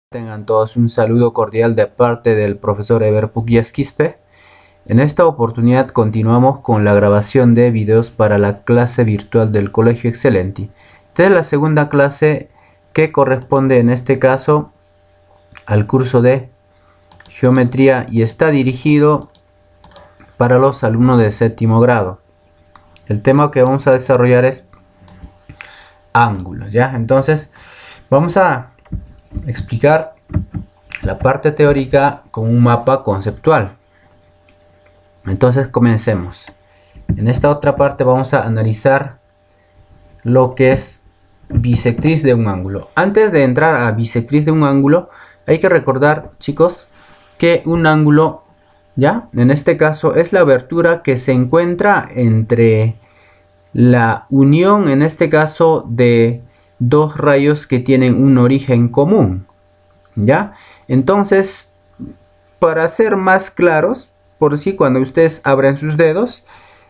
Tengan todos un saludo cordial de parte del profesor Eber Pugliese Quispe. En esta oportunidad continuamos con la grabación de videos para la clase virtual del Colegio Excelenti. Esta es la segunda clase que corresponde en este caso al curso de geometría y está dirigido para los alumnos de séptimo grado. El tema que vamos a desarrollar es ángulos, ¿ya? Entonces vamos a explicar la parte teórica con un mapa conceptual. Entonces comencemos. En esta otra parte vamos a analizar lo que es bisectriz de un ángulo. Antes de entrar a bisectriz de un ángulo, hay que recordar, chicos, que un ángulo, ya, en este caso es la abertura que se encuentra entre la unión, en este caso, de dos rayos que tienen un origen común, ¿ya? Entonces, para ser más claros, por si cuando ustedes abren sus dedos,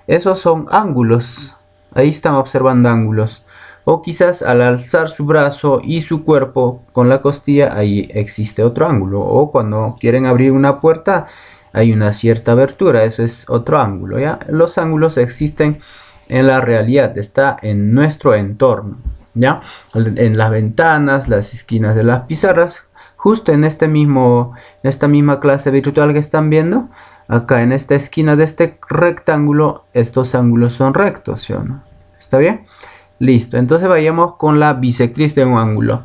esos son ángulos. Ahí están observando ángulos. O quizás al alzar su brazo y su cuerpo con la costilla, ahí existe otro ángulo. O cuando quieren abrir una puerta, hay una cierta abertura, eso es otro ángulo, ¿ya? Los ángulos existen en la realidad, está en nuestro entorno, ¿ya? En las ventanas, las esquinas de las pizarras, justo en esta misma clase virtual que están viendo, acá en esta esquina de este rectángulo, estos ángulos son rectos, ¿sí o no? ¿Está bien? Listo, entonces vayamos con la bisectriz de un ángulo.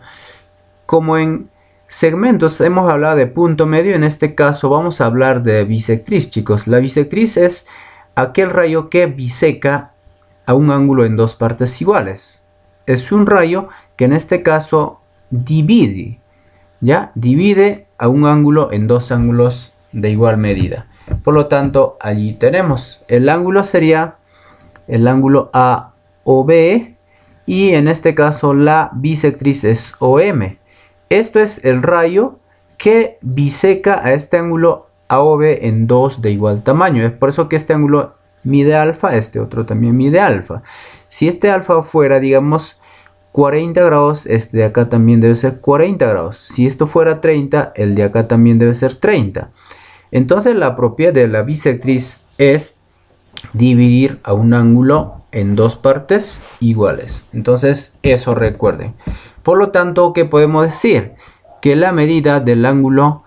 Como en segmentos hemos hablado de punto medio, en este caso vamos a hablar de bisectriz, chicos. La bisectriz es aquel rayo que biseca a un ángulo en dos partes iguales. Es un rayo que en este caso divide, ¿ya? Divide a un ángulo en dos ángulos de igual medida. Por lo tanto, allí tenemos el ángulo, sería el ángulo AOB, y en este caso la bisectriz es OM. Esto es el rayo que biseca a este ángulo AOB en dos de igual tamaño. Es por eso que este ángulo mide alfa, este otro también mide alfa. Si este alfa fuera, digamos, 40 grados, este de acá también debe ser 40 grados. Si esto fuera 30, el de acá también debe ser 30. Entonces la propiedad de la bisectriz es dividir a un ángulo en dos partes iguales. Entonces eso recuerden. Por lo tanto, ¿qué podemos decir? Que la medida del ángulo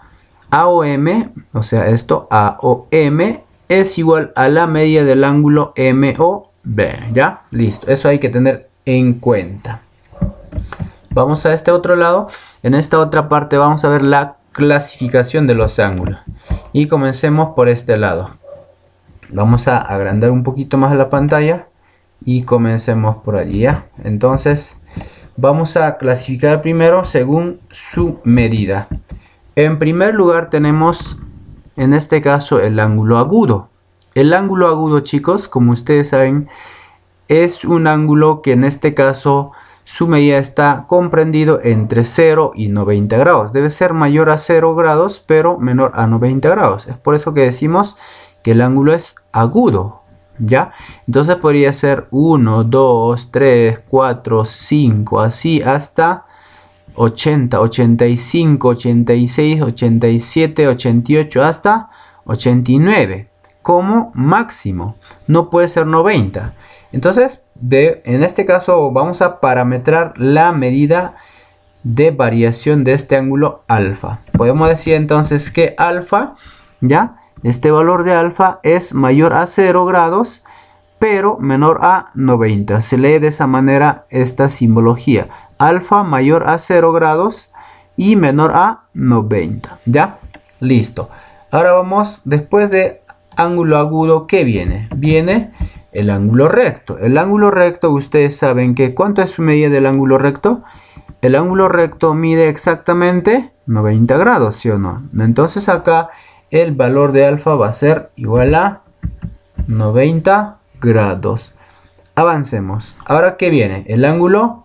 AOM, o sea esto AOM, es igual a la medida del ángulo MOB, ¿ya? Listo, eso hay que tener en cuenta. Vamos a este otro lado. En esta otra parte vamos a ver la clasificación de los ángulos. Y comencemos por este lado. Vamos a agrandar un poquito más la pantalla y comencemos por allí, ¿ya? Entonces vamos a clasificar primero según su medida. En primer lugar tenemos en este caso el ángulo agudo. El ángulo agudo, chicos, como ustedes saben, es un ángulo que en este caso su medida está comprendido entre 0 y 90 grados. Debe ser mayor a 0 grados, pero menor a 90 grados. Es por eso que decimos que el ángulo es agudo, ¿ya? Entonces podría ser 1, 2, 3, 4, 5, así hasta 80, 85, 86, 87, 88, hasta 89 como máximo. No puede ser 90. Entonces, en este caso vamos a parametrar la medida de variación de este ángulo alfa. Podemos decir entonces que alfa, ¿ya? Este valor de alfa es mayor a 0 grados, pero menor a 90. Se lee de esa manera esta simbología. Alfa mayor a 0 grados y menor a 90. ¿Ya? Listo. Ahora vamos, después de ángulo agudo, ¿qué viene? Viene el ángulo recto. El ángulo recto, ustedes saben que ¿cuánto es su medida del ángulo recto? El ángulo recto mide exactamente 90 grados, ¿sí o no? Entonces acá el valor de alfa va a ser igual a 90 grados. Avancemos. Ahora, ¿qué viene? El ángulo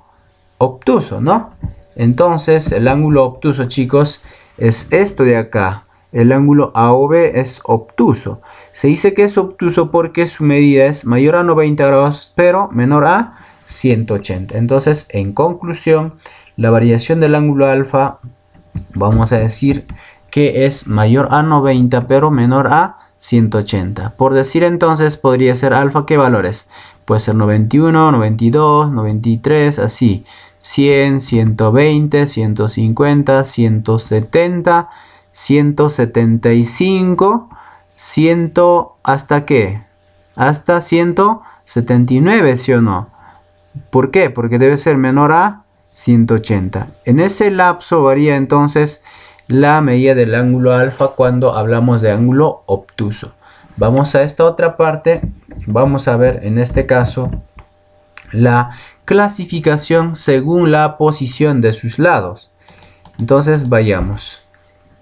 obtuso, ¿no? Entonces el ángulo obtuso, chicos, es esto de acá. El ángulo AOB es obtuso. Se dice que es obtuso porque su medida es mayor a 90 grados, pero menor a 180. Entonces, en conclusión, la variación del ángulo alfa vamos a decir que es mayor a 90 pero menor a 180. Por decir entonces podría ser alfa, ¿qué valores? Puede ser 91, 92, 93, así. 100, 120, 150, 170, 175, 100, ¿hasta qué? Hasta 179, ¿sí o no? ¿Por qué? Porque debe ser menor a 180. En ese lapso varía entonces la medida del ángulo alfa cuando hablamos de ángulo obtuso. Vamos a esta otra parte. Vamos a ver en este caso la clasificación según la posición de sus lados. Entonces vayamos.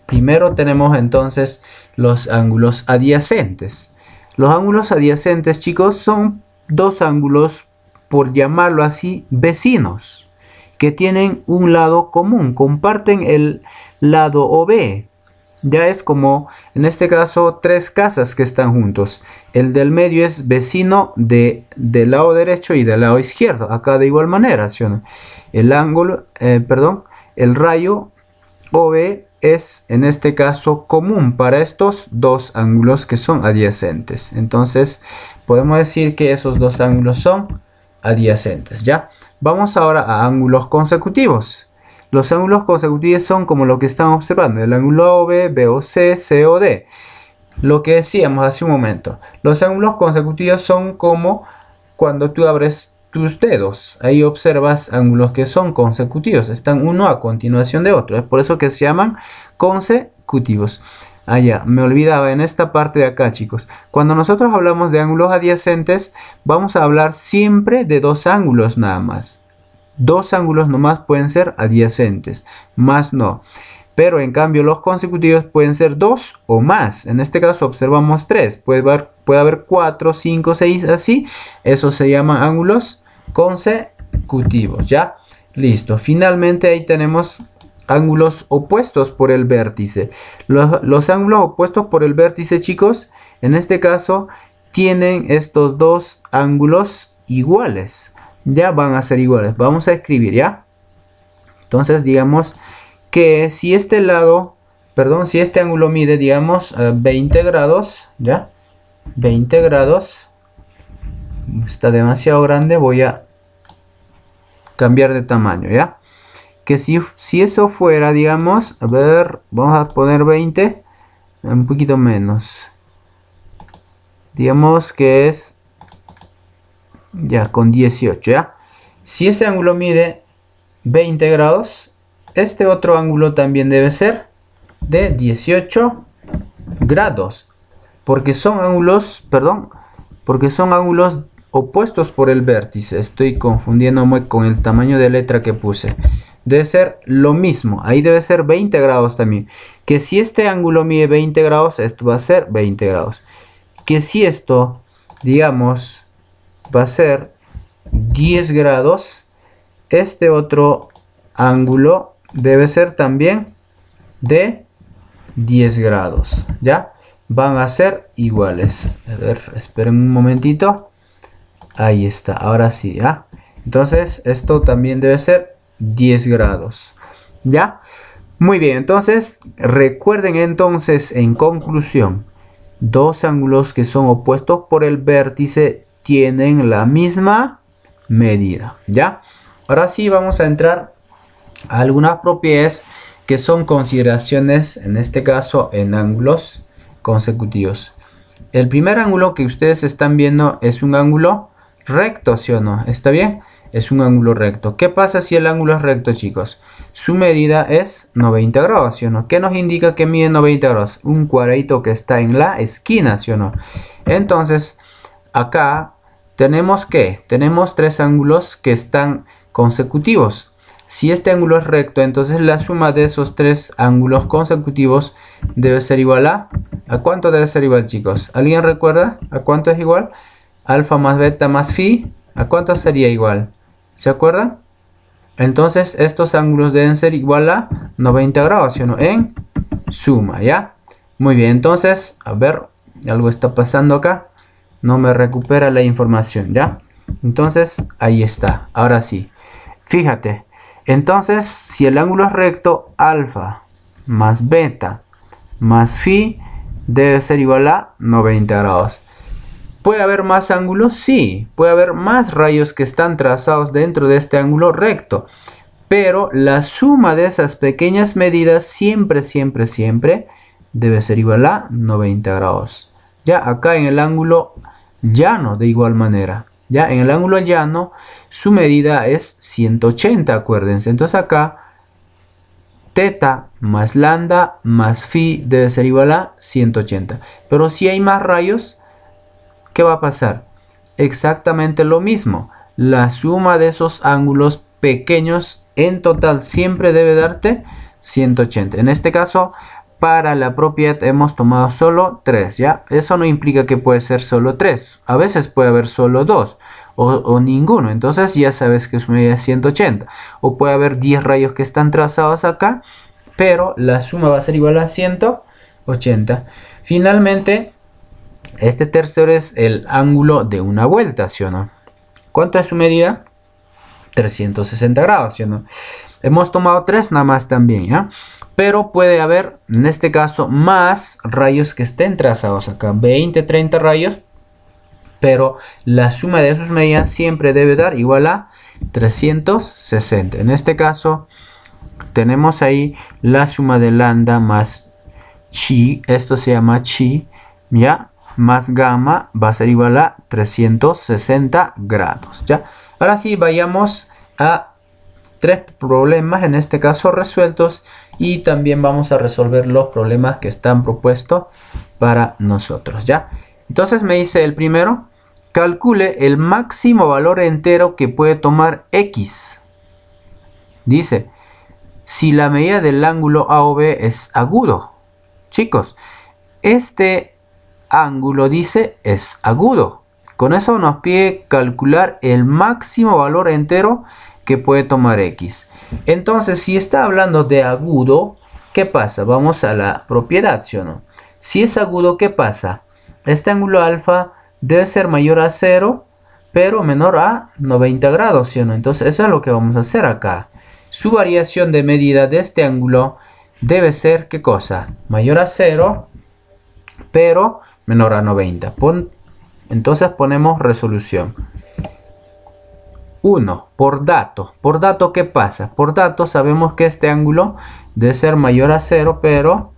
Primero tenemos entonces los ángulos adyacentes. Los ángulos adyacentes, chicos, son dos ángulos, por llamarlo así, vecinos, que tienen un lado común, comparten el lado OB. Ya es como, en este caso, tres casas que están juntos. El del medio es vecino del lado derecho y del lado izquierdo. Acá de igual manera, ¿sí o no? El ángulo, el rayo OB es, en este caso, común para estos dos ángulos que son adyacentes. Entonces, podemos decir que esos dos ángulos son adyacentes, ¿ya? Vamos ahora a ángulos consecutivos. Los ángulos consecutivos son como lo que están observando, el ángulo OB, BOC, COD. Lo que decíamos hace un momento, los ángulos consecutivos son como cuando tú abres tus dedos. Ahí observas ángulos que son consecutivos, están uno a continuación de otro. Es por eso que se llaman consecutivos. Ah, ya, me olvidaba en esta parte de acá, chicos. Cuando nosotros hablamos de ángulos adyacentes, vamos a hablar siempre de dos ángulos nada más. Dos ángulos nomás pueden ser adyacentes, más no. Pero en cambio los consecutivos pueden ser dos o más. En este caso observamos tres. Puede haber 4, 5, 6, así. Esos se llaman ángulos consecutivos, ¿ya? Listo. Finalmente ahí tenemos ángulos opuestos por el vértice. Los ángulos opuestos por el vértice, chicos, en este caso tienen estos dos ángulos iguales. Ya van a ser iguales. Vamos a escribir, ¿ya? Entonces digamos que si este lado, si este ángulo mide, digamos, 20 grados, ¿ya? 20 grados. Está demasiado grande, voy a cambiar de tamaño, ¿ya? Que si eso fuera, digamos, a ver, vamos a poner 20, un poquito menos. Digamos que es ya con 18, ¿ya? Si ese ángulo mide 20 grados, este otro ángulo también debe ser de 18 grados. Porque son ángulos, porque son ángulos opuestos por el vértice. Estoy confundiéndome con el tamaño de letra que puse. Debe ser lo mismo. Ahí debe ser 20 grados también. Que si este ángulo mide 20 grados, esto va a ser 20 grados. Que si esto, digamos, va a ser 10 grados, este otro ángulo debe ser también de 10 grados, ¿ya? Van a ser iguales. A ver, esperen un momentito. Ahí está, ahora sí, ¿ya? Entonces, esto también debe ser 10 grados, ¿ya? Muy bien, entonces, recuerden entonces, en conclusión, dos ángulos que son opuestos por el vértice tienen la misma medida, ¿ya? Ahora sí vamos a entrar a algunas propiedades que son consideraciones, en este caso, en ángulos consecutivos. El primer ángulo que ustedes están viendo es un ángulo recto, ¿sí o no? ¿Está bien? Es un ángulo recto. ¿Qué pasa si el ángulo es recto, chicos? Su medida es 90 grados, ¿sí o no? ¿Qué nos indica que mide 90 grados? Un cuadradito que está en la esquina, ¿sí o no? Entonces, acá tenemos que tenemos tres ángulos que están consecutivos. Si este ángulo es recto, entonces la suma de esos tres ángulos consecutivos debe ser igual a cuánto debe ser igual, chicos. ¿Alguien recuerda a cuánto es igual? Alfa más beta más phi, ¿a cuánto sería igual? ¿Se acuerdan? Entonces estos ángulos deben ser igual a 90 grados, ¿sí o no? En suma, ¿ya? Muy bien, entonces, a ver, algo está pasando acá. No me recupera la información, ¿ya? Entonces, ahí está. Ahora sí. Fíjate, Entonces, si el ángulo es recto, alfa más beta más phi debe ser igual a 90 grados. ¿Puede haber más ángulos? Sí, puede haber más rayos que están trazados dentro de este ángulo recto. Pero la suma de esas pequeñas medidas siempre debe ser igual a 90 grados. Ya acá en el ángulo llano de igual manera. Ya en el ángulo llano su medida es 180, acuérdense. Entonces acá teta más lambda más phi debe ser igual a 180. Pero si hay más rayos, ¿qué va a pasar? Exactamente lo mismo. La suma de esos ángulos pequeños en total siempre debe darte 180. En este caso, para la propiedad hemos tomado solo 3, ¿ya? Eso no implica que puede ser solo 3. A veces puede haber solo 2 o ninguno. Entonces ya sabes que su medida es 180. O puede haber 10 rayos que están trazados acá, pero la suma va a ser igual a 180. Finalmente, este tercero es el ángulo de una vuelta, ¿sí o no? ¿Cuánto es su medida? 360 grados, ¿sí o no? Hemos tomado 3 nada más también, ¿ya? Pero puede haber, en este caso, más rayos que estén trazados acá. 20, 30 rayos. Pero la suma de sus medidas siempre debe dar igual a 360. En este caso, tenemos ahí la suma de lambda más chi. Esto se llama chi, ¿ya? Más gamma va a ser igual a 360 grados, ¿ya? Ahora sí, vayamos a 3 problemas, en este caso resueltos, y también vamos a resolver los problemas que están propuestos para nosotros, ¿ya? Entonces me dice el primero, calcule el máximo valor entero que puede tomar X. Dice, si la medida del ángulo AOB es agudo. Chicos, este ángulo dice es agudo. Con eso nos pide calcular el máximo valor entero que puede tomar X. Entonces, si está hablando de agudo, ¿qué pasa? Vamos a la propiedad, ¿sí o no? Si es agudo, ¿qué pasa? Este ángulo alfa debe ser mayor a 0, pero menor a 90 grados, ¿sí o no? Entonces, eso es lo que vamos a hacer acá. Su variación de medida de este ángulo debe ser, ¿qué cosa? Mayor a 0, pero menor a 90. Entonces ponemos resolución. 1. Por dato. Por dato, ¿qué pasa? Por dato sabemos que este ángulo debe ser mayor a 0, pero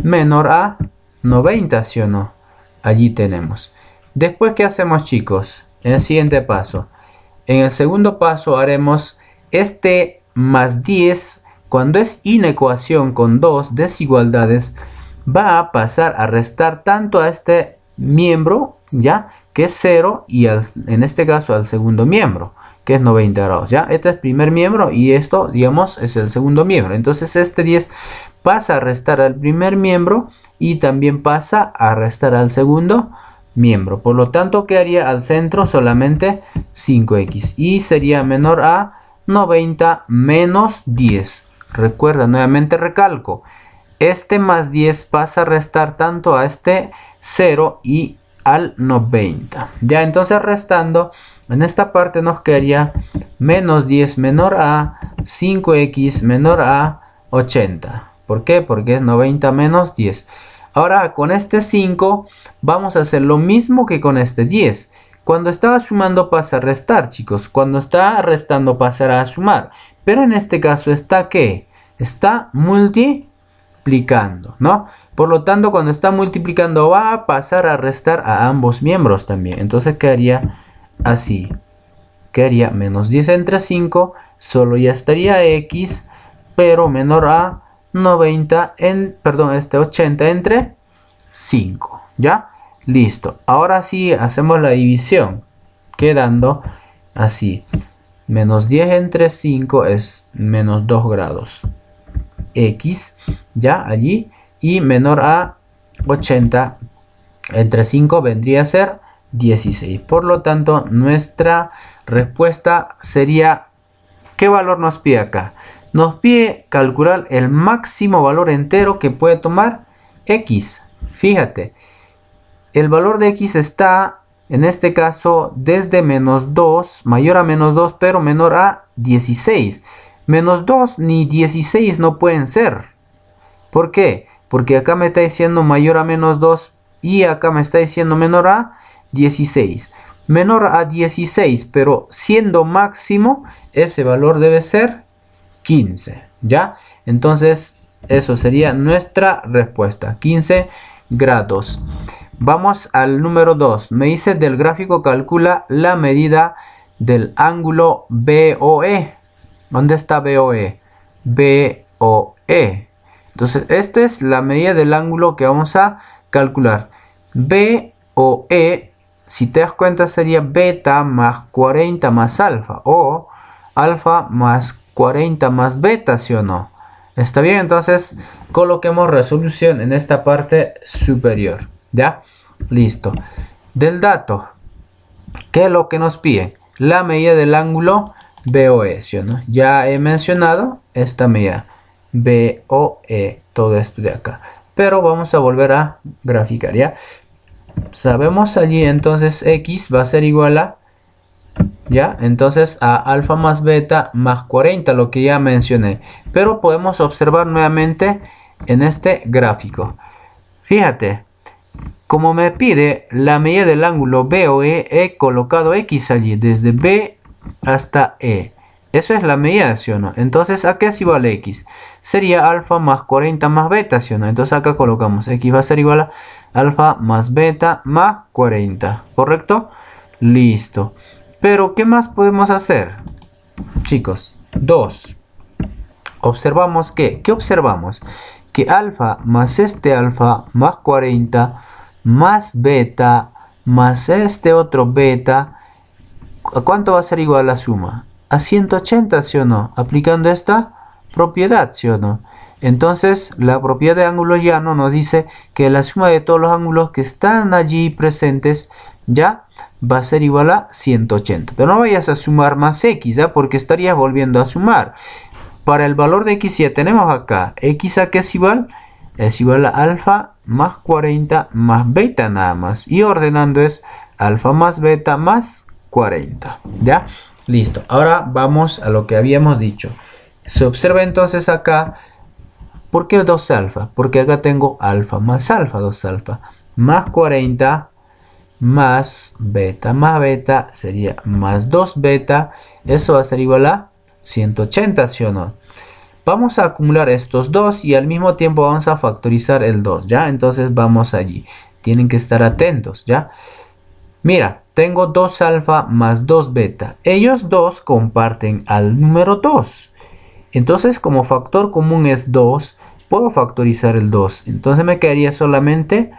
menor a 90, ¿sí o no? Allí tenemos. Después, ¿qué hacemos, chicos? En el siguiente paso. En el segundo paso haremos este más 10. Cuando es inecuación con dos desigualdades, va a pasar a restar tanto a este miembro, ¿ya? Que es 0, y en este caso al segundo miembro, que es 90 grados, ¿ya? Este es el primer miembro y esto, digamos, es el segundo miembro. Entonces este 10 pasa a restar al primer miembro y también pasa a restar al segundo miembro. Por lo tanto, quedaría al centro solamente 5x y sería menor a 90 menos 10. Recuerda, nuevamente recalco, este más 10 pasa a restar tanto a este 0 y al 90. Ya, entonces restando, en esta parte nos quedaría menos 10 menor a 5x menor a 80. ¿Por qué? Porque es 90 menos 10. Ahora con este 5 vamos a hacer lo mismo que con este 10. Cuando estaba sumando pasa a restar, chicos. Cuando está restando pasará a sumar. Pero en este caso está ¿qué? Está multiplicando, ¿no? Por lo tanto, cuando está multiplicando va a pasar a restar a ambos miembros también. Entonces quedaría así. Quedaría menos 10 entre 5. Solo ya estaría x, pero menor a 90 80 entre 5. ¿Ya? Listo. Ahora sí hacemos la división. Quedando así. Menos 10 entre 5 es menos 2 grados. X, ya allí, y menor a 80 entre 5 vendría a ser 16. Por lo tanto, nuestra respuesta sería, ¿qué valor nos pide acá? Nos pide calcular el máximo valor entero que puede tomar X. Fíjate, el valor de X está en este caso desde menos 2, mayor a menos 2, pero menor a 16. Menos 2 ni 16 no pueden ser. ¿Por qué? Porque acá me está diciendo mayor a menos 2 y acá me está diciendo menor a 16. Menor a 16, pero siendo máximo, ese valor debe ser 15, ¿ya? Entonces, eso sería nuestra respuesta, 15 grados. Vamos al número 2. Me dice del gráfico calcula la medida del ángulo BOE. ¿Dónde está BOE? BOE. Entonces, esta es la medida del ángulo que vamos a calcular. BOE, si te das cuenta, sería beta más 40 más alfa. O alfa más 40 más beta, ¿sí o no? ¿Está bien? Entonces, coloquemos resolución en esta parte superior. ¿Ya? Listo. Del dato, ¿qué es lo que nos pide? La medida del ángulo BOE, ¿sí o no? Ya he mencionado esta medida. BOE, todo esto de acá. Pero vamos a volver a graficar, ¿ya? Sabemos allí entonces X va a ser igual a, ¿ya? Entonces a alfa más beta más 40, lo que ya mencioné. Pero podemos observar nuevamente en este gráfico. Fíjate, como me pide la medida del ángulo BOE, he colocado X allí, desde B hasta E. Eso es la medida, ¿sí o no? Entonces, ¿a qué es igual a X? Sería alfa más 40 más beta, ¿sí o no? Entonces acá colocamos X va a ser igual a alfa más beta más 40, ¿correcto? Listo. Pero, ¿qué más podemos hacer? Chicos, 2. Observamos que, ¿qué observamos? Que alfa más este alfa más 40 más beta más este otro beta, ¿a cuánto va a ser igual la suma? A 180, ¿sí o no? Aplicando esta propiedad, ¿sí o no? Entonces, la propiedad de ángulo llano nos dice que la suma de todos los ángulos que están allí presentes ya va a ser igual a 180. Pero no vayas a sumar más x, ¿ya? Porque estarías volviendo a sumar. Para el valor de x ya tenemos acá. ¿X a qué es igual? Es igual a alfa más 40 más beta nada más. Y ordenando es alfa más beta más 40. ¿Ya? Listo. Ahora vamos a lo que habíamos dicho. Se observa entonces acá. ¿Por qué 2 alfa? Porque acá tengo alfa, 2 alfa. Más 40 más beta sería más 2 beta. Eso va a ser igual a 180, ¿sí o no? Vamos a acumular estos dos y al mismo tiempo vamos a factorizar el 2, ¿ya? Entonces vamos allí. Tienen que estar atentos, ¿ya? Mira, tengo 2 alfa más 2 beta. Ellos dos comparten al número 2. Entonces, como factor común es 2, puedo factorizar el 2. Entonces me quedaría solamente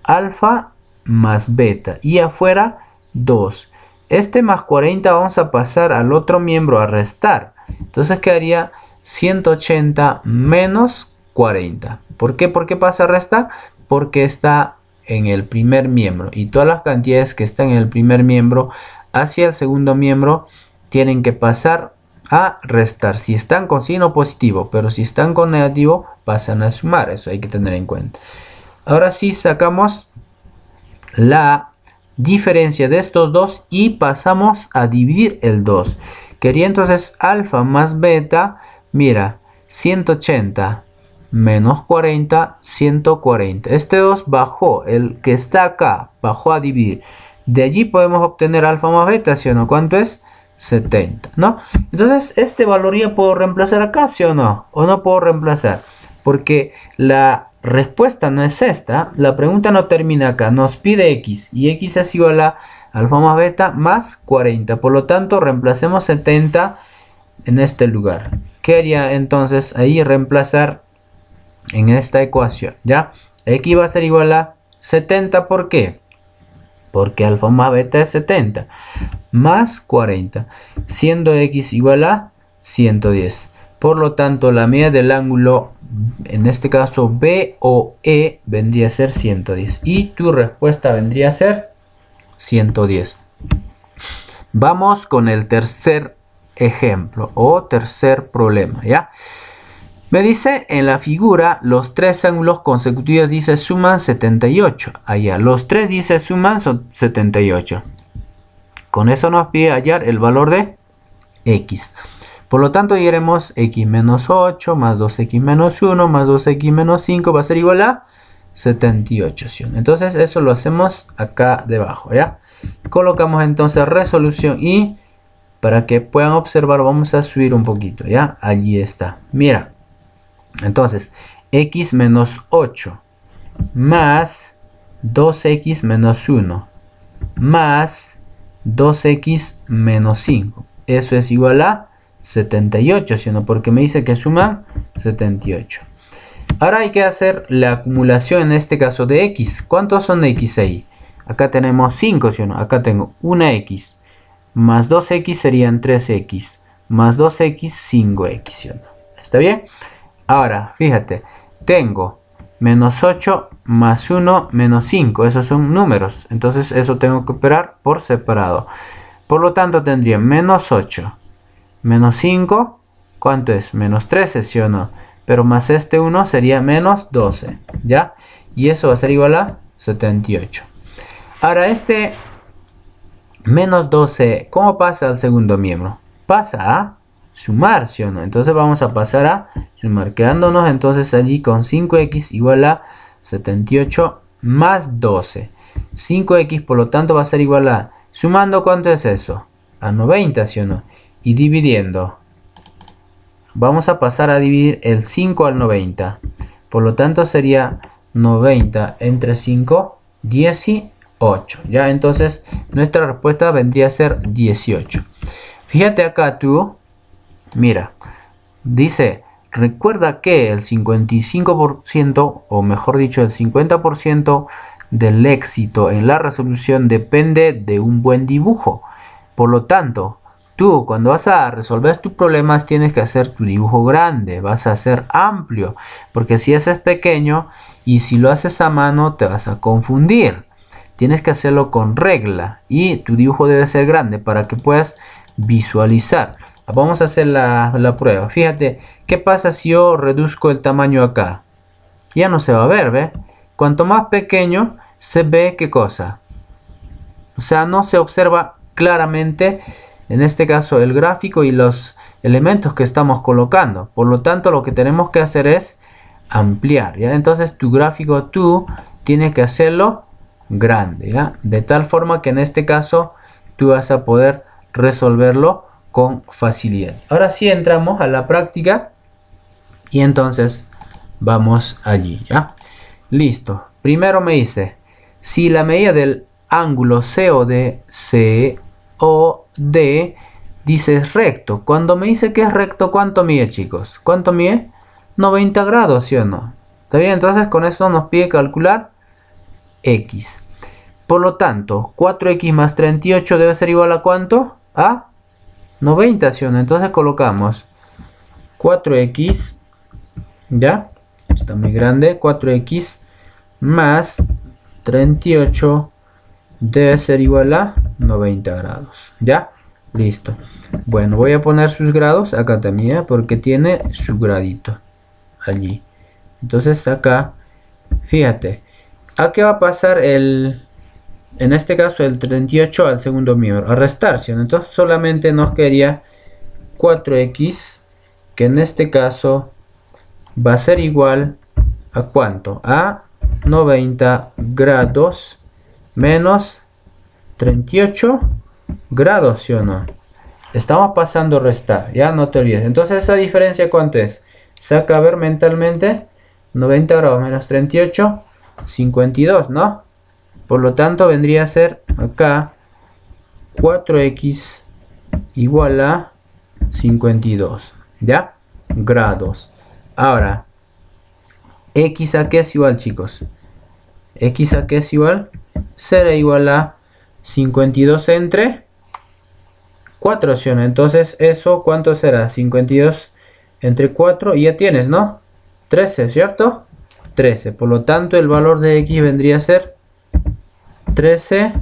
alfa más beta. Y afuera 2. Este más 40 vamos a pasar al otro miembro a restar. Entonces quedaría 180 menos 40. ¿Por qué? ¿Por qué pasa a restar? Porque está en el primer miembro. Y todas las cantidades que están en el primer miembro hacia el segundo miembro tienen que pasar a restar. Si están con signo positivo, pero si están con negativo, pasan a sumar. Eso hay que tener en cuenta. Ahora sí sacamos la diferencia de estos dos y pasamos a dividir el 2. Quería entonces alfa más beta. Mira, 180 menos 40, 140. Este 2 bajó, el que está acá, bajó a dividir. De allí podemos obtener alfa más beta, ¿sí o no? ¿Cuánto es? 70, ¿no? Entonces, este valor ya puedo reemplazar acá, ¿sí o no? ¿O no puedo reemplazar? Porque la respuesta no es esta. La pregunta no termina acá. Nos pide x. Y x es igual a alfa más beta más 40. Por lo tanto, reemplacemos 70 en este lugar. ¿Qué haría entonces ahí? Reemplazar en esta ecuación, ¿ya? X va a ser igual a 70, ¿por qué? Porque alfa más beta es 70, más 40, siendo X igual a 110. Por lo tanto, la medida del ángulo, en este caso BOE, vendría a ser 110. Y tu respuesta vendría a ser 110. Vamos con el tercer ejemplo o tercer problema, ¿ya? Me dice en la figura los tres ángulos consecutivos dice suman 78. Allá los tres dice suman 78. Con eso nos pide hallar el valor de x. Por lo tanto diremos x menos 8 más 2x menos 1 más 2x menos 5 va a ser igual a 78. ¿Sí? Entonces eso lo hacemos acá debajo, ¿ya? Colocamos entonces resolución y para que puedan observar vamos a subir un poquito, ¿ya? Allí está. Mira. Entonces, x menos 8 más 2x menos 1 más 2x menos 5. Eso es igual a 78, ¿sí o no? Porque me dice que suman 78. Ahora hay que hacer la acumulación en este caso de x. ¿Cuántos son x ahí? Acá tenemos 5, ¿sí o no? Acá tengo una x más 2x serían 3x más 2x, 5x, ¿sí o no? ¿Está bien? Ahora, fíjate, tengo menos 8 más 1 menos 5. Esos son números. Entonces eso tengo que operar por separado. Por lo tanto tendría menos 8 menos 5. ¿Cuánto es? Menos 13, ¿sí o no? Pero más este 1 sería menos 12. ¿Ya? Y eso va a ser igual a 78. Ahora este menos 12, ¿cómo pasa al segundo miembro? Pasa a sumar, ¿sí o no? Entonces vamos a pasar a sumar, quedándonos entonces allí con 5x igual a 78 más 12. 5x por lo tanto va a ser igual a, sumando, ¿cuánto es eso? A 90, ¿sí o no? Y dividiendo, vamos a pasar a dividir el 5 al 90. Por lo tanto sería 90 entre 5, 18. Ya, entonces nuestra respuesta vendría a ser 18. Fíjate acá tú. Mira, dice, recuerda que el 55%, o mejor dicho, el 50% del éxito en la resolución depende de un buen dibujo. Por lo tanto, tú cuando vas a resolver tus problemas tienes que hacer tu dibujo grande, vas a hacer amplio, porque si ese es pequeño y si lo haces a mano te vas a confundir. Tienes que hacerlo con regla y tu dibujo debe ser grande para que puedas visualizar. Vamos a hacer la prueba. Fíjate, ¿qué pasa si yo reduzco el tamaño acá? Ya no se va a ver, ¿ve? Cuanto más pequeño se ve, ¿qué cosa? O sea, no se observa claramente, en este caso, el gráfico y los elementos que estamos colocando. Por lo tanto, lo que tenemos que hacer es ampliar, ¿ya? Entonces, tu gráfico tú tienes que hacerlo grande, ¿ya? De tal forma que en este caso, tú vas a poder resolverlo con facilidad. Ahora sí entramos a la práctica y entonces vamos allí, ¿ya? Listo. Primero me dice, si la medida del ángulo COD, COD, dice es recto. Cuando me dice que es recto, ¿cuánto mide, chicos? ¿Cuánto mide? 90 grados, ¿sí o no? ¿Está bien? Entonces con eso nos pide calcular X. Por lo tanto, 4X más 38 debe ser igual a ¿cuánto? A 90, ¿sí o no? Entonces colocamos 4x, ¿ya? Está muy grande. 4x más 38 debe ser igual a 90 grados, ¿ya? Listo. Bueno, voy a poner sus grados acá también, porque tiene su gradito allí. Entonces acá, fíjate, ¿a qué va a pasar en este caso el 38 al segundo miembro? A restar, ¿sí? Entonces solamente nos quedaría 4x, que en este caso va a ser igual a ¿cuánto? A 90 grados menos 38 grados, ¿sí o no? Estamos pasando a restar, ya no te olvides. Entonces esa diferencia, ¿cuánto es? Saca a ver mentalmente. 90 grados menos 38, 52, ¿no? Por lo tanto vendría a ser acá 4x igual a 52, ¿ya? Grados. Ahora, ¿x a qué es igual, chicos? ¿X a qué es igual? Será igual a 52 entre 4, ¿sí o no? Entonces, ¿eso cuánto será? 52 entre 4, y ya tienes, ¿no? 13, ¿cierto? 13. Por lo tanto, el valor de x vendría a ser 13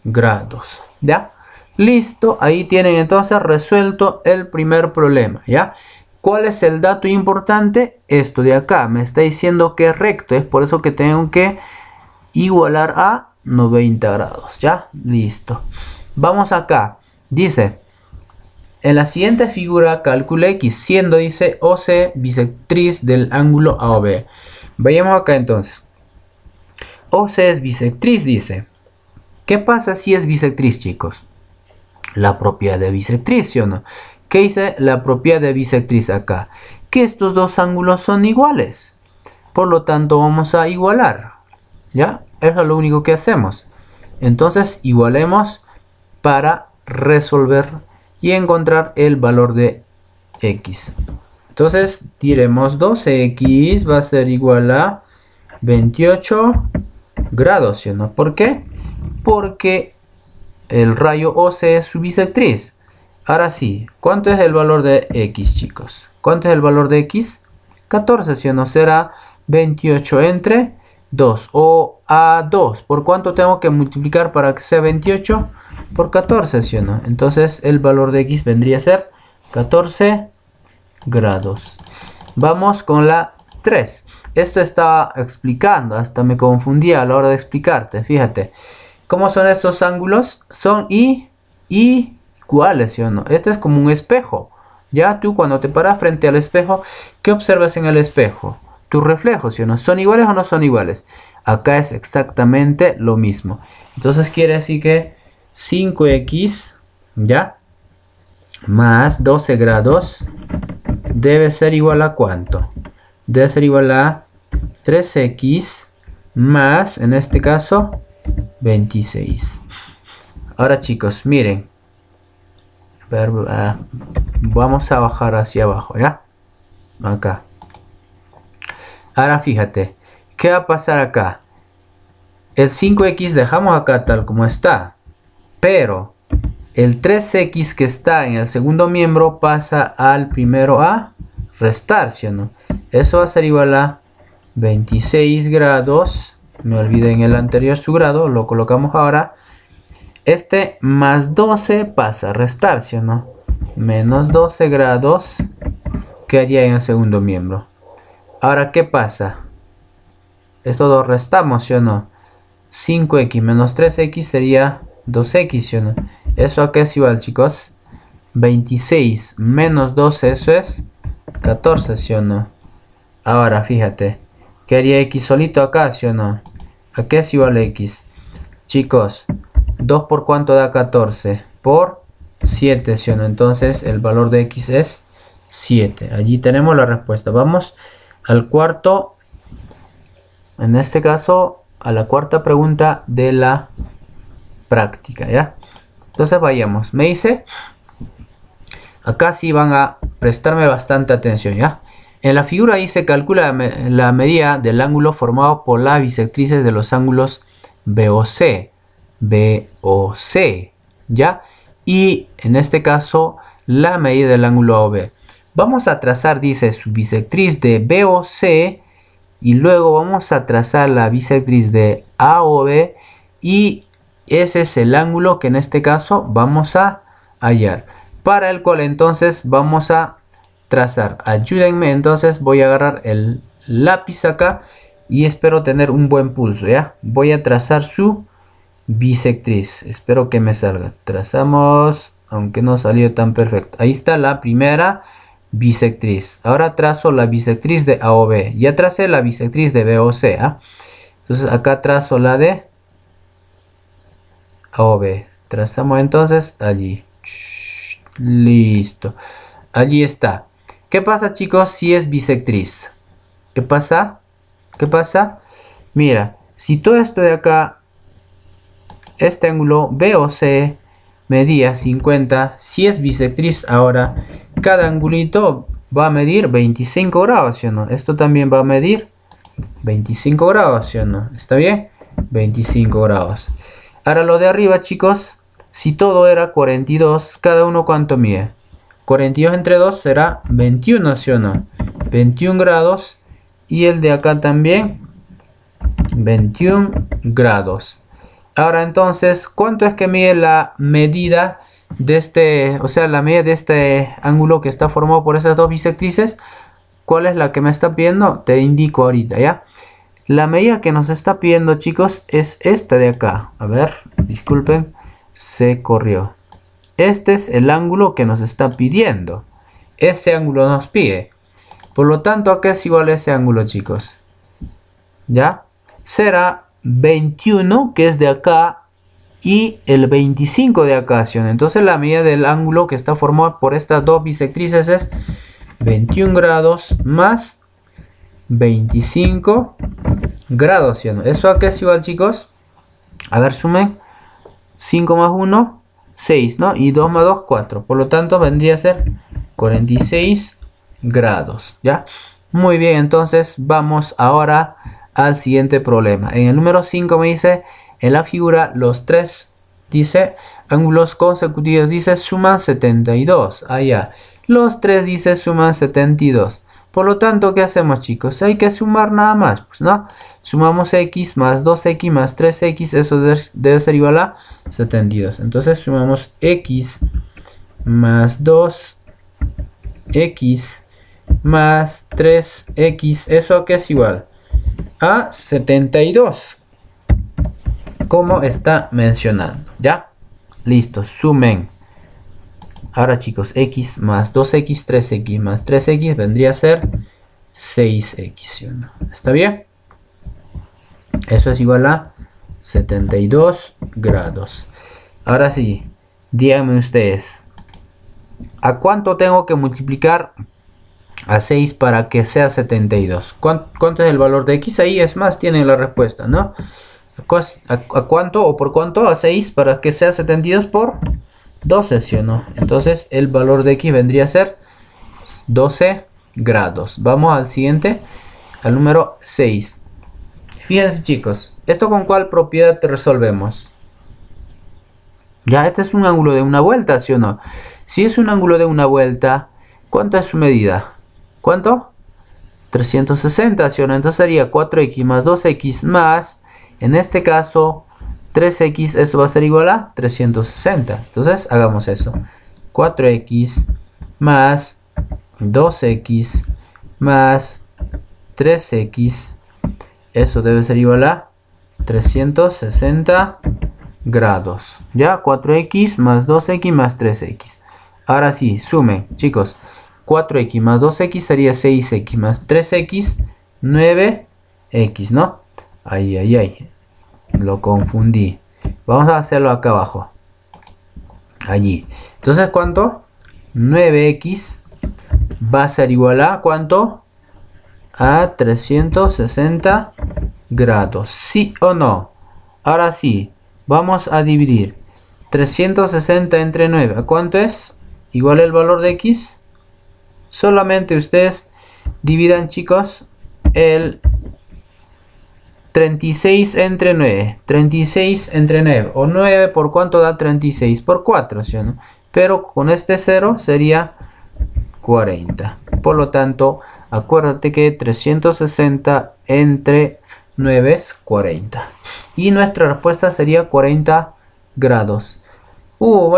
grados, ¿ya? Listo, ahí tienen entonces resuelto el primer problema, ¿ya? ¿Cuál es el dato importante? Esto de acá me está diciendo que es recto, es por eso que tengo que igualar a 90 grados. Ya, listo. Vamos acá, dice, en la siguiente figura calcula X, siendo, dice, OC bisectriz del ángulo AOB. Vayamos acá entonces. OC es bisectriz, dice. ¿Qué pasa si es bisectriz, chicos? La propiedad de bisectriz, ¿sí o no? ¿Qué dice la propiedad de bisectriz acá? Que estos dos ángulos son iguales. Por lo tanto, vamos a igualar. ¿Ya? Eso es lo único que hacemos. Entonces, igualemos para resolver y encontrar el valor de X. Entonces, diremos 12X va a ser igual a 28 grados, ¿sí o no? ¿Por qué? Porque el rayo OC es su bisectriz. Ahora sí, ¿cuánto es el valor de X, chicos? ¿Cuánto es el valor de X? 14, ¿sí o no? Será 28 entre 2 o a 2. ¿Por cuánto tengo que multiplicar para que sea 28? Por 14, ¿sí o no? Entonces el valor de X vendría a ser 14 grados. Vamos con la 3. Esto estaba explicando, hasta me confundía a la hora de explicarte. Fíjate, ¿cómo son estos ángulos? Son iguales, ¿sí o no? Este es como un espejo. Ya tú cuando te paras frente al espejo, ¿qué observas en el espejo? Tu reflejo, ¿sí o no? ¿Son iguales o no son iguales? Acá es exactamente lo mismo. Entonces quiere decir que 5X, ¿ya? Más 12 grados debe ser igual a ¿cuánto? Debe ser igual a 3X más, en este caso, 26. Ahora, chicos, miren. Vamos a bajar hacia abajo, ¿ya? Acá. Ahora fíjate, ¿qué va a pasar acá? El 5X dejamos acá tal como está, pero el 3X que está en el segundo miembro pasa al primero a restar, ¿sí o no? Eso va a ser igual a 26 grados, me olvidé en el anterior su grado, lo colocamos ahora. Este más 12 pasa a restar, ¿sí o no? Menos 12 grados quedaría en el segundo miembro. Ahora, ¿qué pasa? Esto lo restamos, ¿sí o no? 5X menos 3X sería 2X, ¿sí o no? ¿Eso a qué es igual, chicos? 26 menos 12, eso es 14, ¿sí o no? Ahora, fíjate, ¿qué haría X solito acá, sí o no? ¿A qué es igual X? Chicos, 2 por cuánto da 14? Por 7, ¿sí o no? Entonces, el valor de X es 7. Allí tenemos la respuesta. Vamos al cuarto, en este caso, a la cuarta pregunta de la práctica, ¿ya? Entonces, vayamos. Me dice, acá sí van a prestarme bastante atención, ¿ya? En la figura ahí se calcula la medida del ángulo formado por las bisectrices de los ángulos BOC, ¿ya? Y en este caso, la medida del ángulo AOB. Vamos a trazar, dice, su bisectriz de BOC y luego vamos a trazar la bisectriz de AOB y ese es el ángulo que en este caso vamos a hallar, para el cual entonces vamos a trazar. Ayúdenme, entonces voy a agarrar el lápiz acá y espero tener un buen pulso, ¿ya? Voy a trazar su bisectriz, espero que me salga. Trazamos, aunque no salió tan perfecto. Ahí está la primera bisectriz. Ahora trazo la bisectriz de AOB. Ya tracé la bisectriz de BOC, ¿ah? Entonces acá trazo la de AOB. Trazamos entonces allí. Listo. Allí está. ¿Qué pasa, chicos, si es bisectriz? ¿Qué pasa? ¿Qué pasa? Mira, si todo esto de acá, este ángulo BOC medía 50, si es bisectriz ahora, cada angulito va a medir 25 grados, ¿sí o no? Esto también va a medir 25 grados, ¿sí o no? ¿Está bien? 25 grados. Ahora lo de arriba, chicos, si todo era 42, cada uno ¿cuánto mide? 42 entre 2 será 21, ¿sí o no? 21 grados. Y el de acá también 21 grados. Ahora entonces, ¿cuánto es que mide la medida de este, o sea, la media de este ángulo que está formado por esas dos bisectrices, ¿cuál es la que me está pidiendo? Te indico ahorita, ¿ya? La medida que nos está pidiendo, chicos, es esta de acá. A ver, disculpen, se corrió. Este es el ángulo que nos está pidiendo. Ese ángulo nos pide. Por lo tanto, ¿a qué es igual ese ángulo, chicos? ¿Ya? Será 21, que es de acá, y el 25 de acá, ¿sí? Entonces la medida del ángulo que está formado por estas dos bisectrices es 21 grados más 25 grados, ¿sí? ¿Eso a qué es igual, chicos? A ver, sumen. 5 más 1, 6, ¿no? Y 2 más 2, 4. Por lo tanto, vendría a ser 46 grados, ¿ya? Muy bien, entonces vamos ahora al siguiente problema. En el número 5 me dice, en la figura, los tres, dice, ángulos consecutivos, dice, suman 72. Allá. Los tres, dice, suman 72. Por lo tanto, ¿qué hacemos, chicos? Hay que sumar nada más, pues, ¿no? Sumamos x más 2x más 3x, eso debe ser igual a 72. Entonces sumamos x más 2x más 3x, ¿eso a qué es igual? A 72, como está mencionando, ¿ya? Listo, sumen. Ahora, chicos, x más 2x, 3x más 3x vendría a ser 6x, ¿sí o no? ¿Está bien? Eso es igual a 72 grados. Ahora sí, díganme ustedes, ¿a cuánto tengo que multiplicar a 6 para que sea 72? ¿Cuánto es el valor de x? Ahí es más, tienen la respuesta, ¿no? ¿A cuánto o por cuánto? A 6 para que sea 72 por 12, ¿sí o no? Entonces el valor de x vendría a ser 12 grados. Vamos al siguiente, al número 6. Fíjense, chicos, ¿esto con cuál propiedad resolvemos? Ya, este es un ángulo de una vuelta, ¿sí o no? Si es un ángulo de una vuelta, ¿cuánto es su medida? ¿Cuánto? 360, ¿sí o no? Entonces sería 4x más 2x más, en este caso, 3x, eso va a ser igual a 360. Entonces, hagamos eso. 4x más 2x más 3x, eso debe ser igual a 360 grados. Ya, 4x más 2x más 3x. Ahora sí, sumen, chicos. 4x más 2x sería 6x más 3x, 9x, ¿no? Ahí. Lo confundí. Vamos a hacerlo acá abajo. Allí. Entonces, ¿cuánto? 9x va a ser igual a ¿cuánto? A 360 grados. ¿Sí o no? Ahora sí. Vamos a dividir 360 entre 9. ¿A cuánto es? Igual el valor de x. Solamente ustedes dividan, chicos, el 36 entre 9. 36 entre 9. O 9 por cuánto da 36. Por 4, ¿sí o no? Pero con este 0 sería 40. Por lo tanto, acuérdate que 360 entre 9 es 40. Y nuestra respuesta sería 40 grados.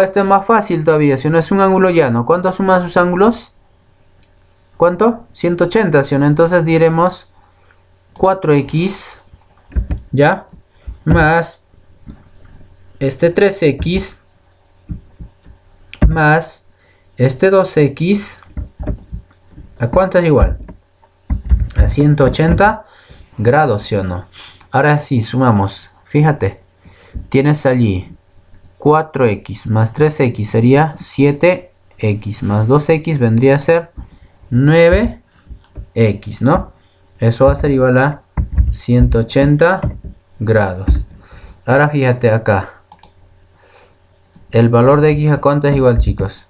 Este es más fácil todavía. Si no es un ángulo llano, ¿cuánto suman sus ángulos? ¿Cuánto? 180, ¿sí o no? Entonces diremos 4x, ¿ya? Más este 3x más este 2x. ¿A cuánto es igual? A 180 grados, ¿sí o no? Ahora sí, sumamos. Fíjate, tienes allí 4x más 3x sería 7x más 2x vendría a ser 9x, ¿no? Eso va a ser igual a 180 grados. Ahora fíjate acá. El valor de x a cuánto es igual, chicos.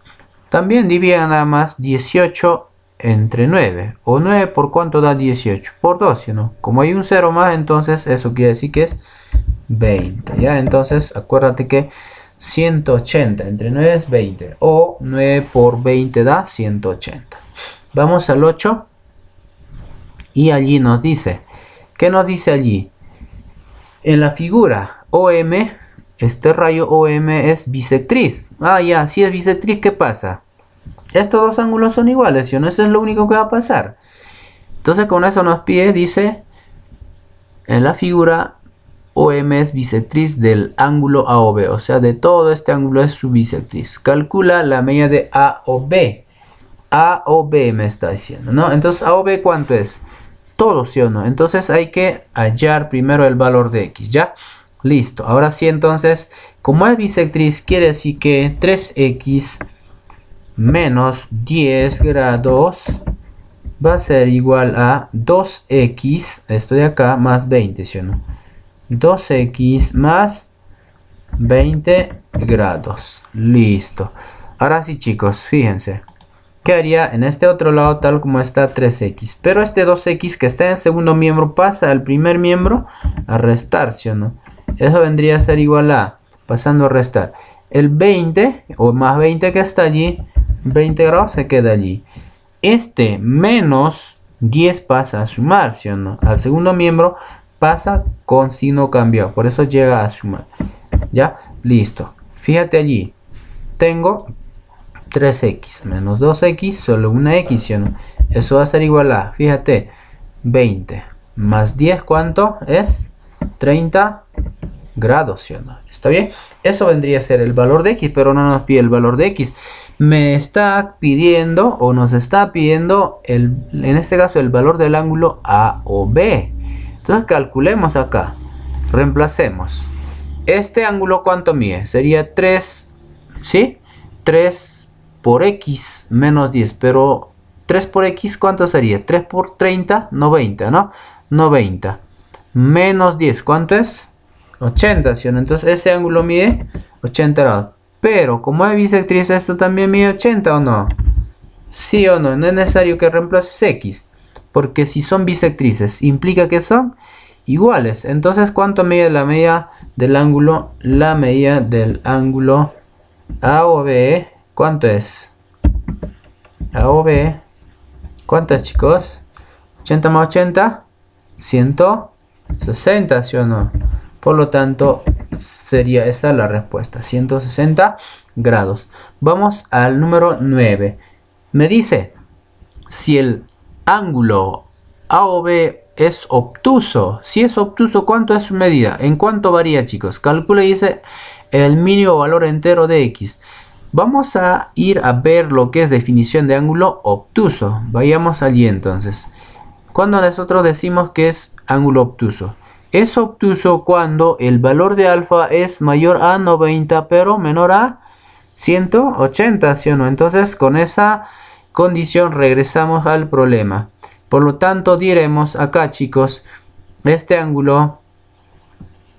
También dividan nada más 18 entre 9. O 9 por cuánto da 18. Por 2, ¿sí o no? Como hay un 0 más, entonces eso quiere decir que es 20. ¿Ya? Entonces acuérdate que 180 entre 9 es 20. O 9 por 20 da 180. Vamos al 8. Y allí nos dice. ¿Qué nos dice allí? En la figura OM, este rayo OM es bisectriz. Ah, ya, si es bisectriz, ¿qué pasa? Estos dos ángulos son iguales, ¿sí o no? Eso es lo único que va a pasar. Entonces con eso nos pide, dice, en la figura OM es bisectriz del ángulo AOB. O sea, de todo este ángulo es su bisectriz. Calcula la medida de AOB. AOB me está diciendo, ¿no? Entonces, AOB, ¿cuánto es? Todo, ¿sí o no? Entonces hay que hallar primero el valor de X, ¿ya? Listo. Ahora sí, entonces, como es bisectriz, quiere decir que 3X menos 10 grados va a ser igual a 2X, esto de acá, más 20, ¿sí o no? 2X más 20 grados. Listo. Ahora sí, chicos, fíjense. ¿Qué haría en este otro lado tal como está 3X? Pero este 2X que está en el segundo miembro pasa al primer miembro a restar, ¿sí o no? Eso vendría a ser igual a, pasando a restar, el 20 o más 20 que está allí, 20 grados se queda allí. Este menos 10 pasa a sumar, ¿sí o no? Al segundo miembro pasa con signo cambiado, por eso llega a sumar. ¿Ya? Listo. Fíjate allí. Tengo 3X menos 2X, solo una X, ¿sí o no? Eso va a ser igual a, fíjate, 20 más 10, ¿cuánto es? 30 grados, ¿sí o no? ¿Está bien? Eso vendría a ser el valor de X, pero no nos pide el valor de X. Me está pidiendo, o nos está pidiendo, en este caso, el valor del ángulo AOB. Entonces calculemos acá. Reemplacemos. Este ángulo, ¿cuánto mide? Sería 3, ¿sí? 3 por X menos 10, pero 3 por X, ¿cuánto sería? 3 por 30, 90, ¿no? 90. Menos 10, ¿cuánto es? 80, ¿sí o no? Entonces ese ángulo mide 80 grados. Pero como es bisectriz, esto también mide 80, ¿o no? ¿Sí o no? No es necesario que reemplaces X. Porque si son bisectrices, implica que son iguales. Entonces, ¿cuánto mide la medida del ángulo? La medida del ángulo AOB, ¿cuánto es? AOB, ¿cuánto es, chicos? 80 más 80, 160, ¿sí o no? Por lo tanto, sería esa la respuesta, 160 grados. Vamos al número 9. Me dice, si el ángulo AOB es obtuso. Si es obtuso, ¿cuánto es su medida? ¿En cuánto varía, chicos? Calcula y dice el mínimo valor entero de X. Vamos a ir a ver lo que es definición de ángulo obtuso. Vayamos allí entonces. Cuando nosotros decimos que es ángulo obtuso. Es obtuso cuando el valor de alfa es mayor a 90 pero menor a 180, ¿sí o no? Entonces con esa condición regresamos al problema. Por lo tanto diremos acá, chicos, este ángulo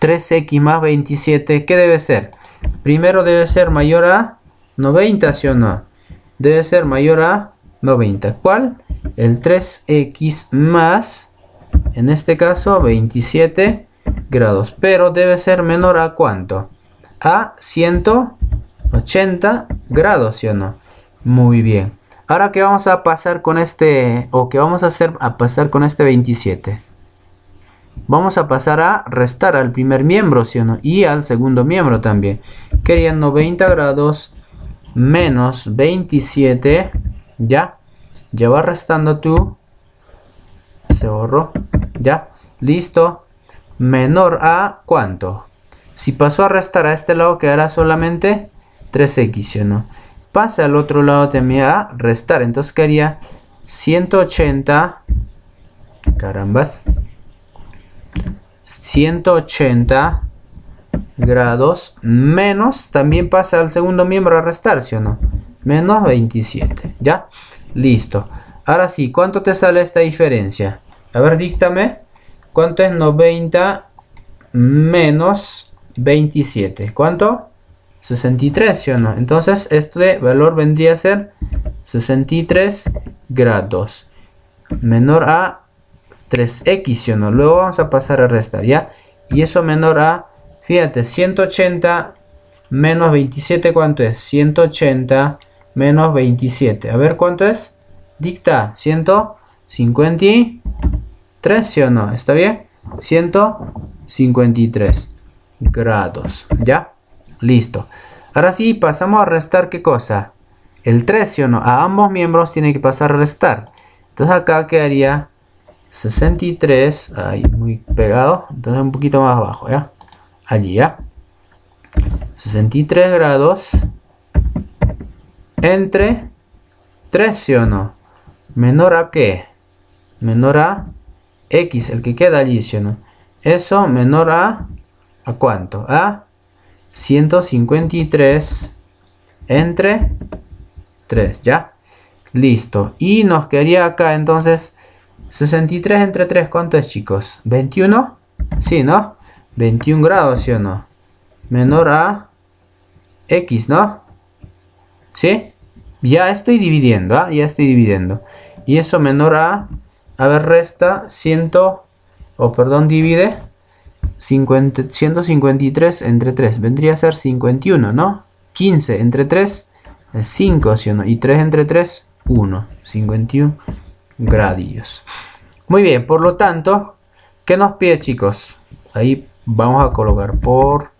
3x más 27, ¿qué debe ser? Primero debe ser mayor a 90, ¿sí o no? Debe ser mayor a 90. ¿Cuál? El 3x más, en este caso, 27 grados. Pero debe ser menor a ¿cuánto? A 180 grados, ¿sí o no? Muy bien. Ahora, ¿qué vamos a pasar con este? ¿O qué vamos a hacer a pasar con este 27? Vamos a pasar a restar al primer miembro, ¿sí o no? Y al segundo miembro también. Querían 90 grados menos 27. Ya. Ya va restando tú. Se borró. Ya. Listo. Menor a ¿cuánto? Si pasó a restar a este lado, quedará solamente 3x, ¿sí o no? Pasa al otro lado también a restar. Entonces quedaría 180. Carambas. 180 grados menos, también pasa al segundo miembro a restar, ¿sí o no? Menos 27, ¿ya? Listo. Ahora sí, ¿cuánto te sale esta diferencia? A ver, díctame. ¿Cuánto es 90 menos 27? ¿Cuánto? 63, ¿sí o no? Entonces, este valor vendría a ser 63 grados. Menor a 3x, ¿sí o no? Luego vamos a pasar a restar, ¿ya? Y eso menor a, fíjate, 180 menos 27, ¿cuánto es? 180 menos 27. A ver, ¿cuánto es? Dicta, 153, ¿sí o no? ¿Está bien? 153. grados. ¿Ya? Listo. Ahora sí, pasamos a restar. ¿Qué cosa? El 3, ¿sí o no? A ambos miembros tiene que pasar a restar. Entonces acá quedaría 63. Ahí, muy pegado. Entonces un poquito más abajo, ¿ya? Allí, ¿ya? 63 grados entre 3, ¿sí o no? Menor a ¿qué? Menor a X, el que queda allí, ¿sí o no? Eso menor a ¿cuánto? A 153 entre 3, ¿ya? Listo. Y nos quedaría acá entonces 63 entre 3, ¿cuánto es, chicos? 21, sí, ¿no? 21 grados, ¿sí o no? Menor a X, ¿no? ¿Sí? Ya estoy dividiendo, ¿ah? Ya estoy dividiendo. Y eso menor a ver, resta 100, divide 153 entre 3. Vendría a ser 51, ¿no? 15 entre 3 es 5, ¿sí o no? Y 3 entre 3, 1. 51 gradillos. Muy bien, por lo tanto, ¿qué nos pide, chicos? Ahí vamos a colocar por